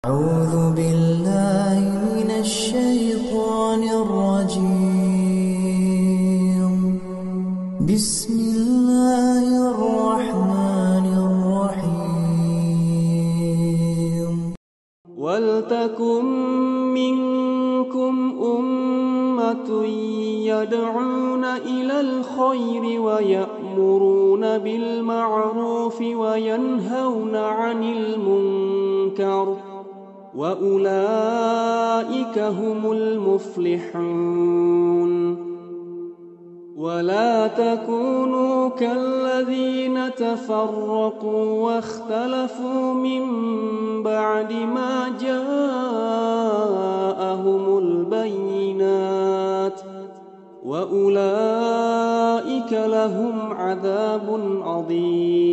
أعوذ بالله من الشيطان الرجيم. بسم الله الرحمن الرحيم. ولتكن منكم أمة يدعون إلى الخير ويأمرون بالمعروف وينهون عن المنكر وأولئك هم المفلحون. ولا تكونوا كالذين تفرقوا واختلفوا من بعد ما جاءهم البينات وأولئك لهم عذاب عظيم.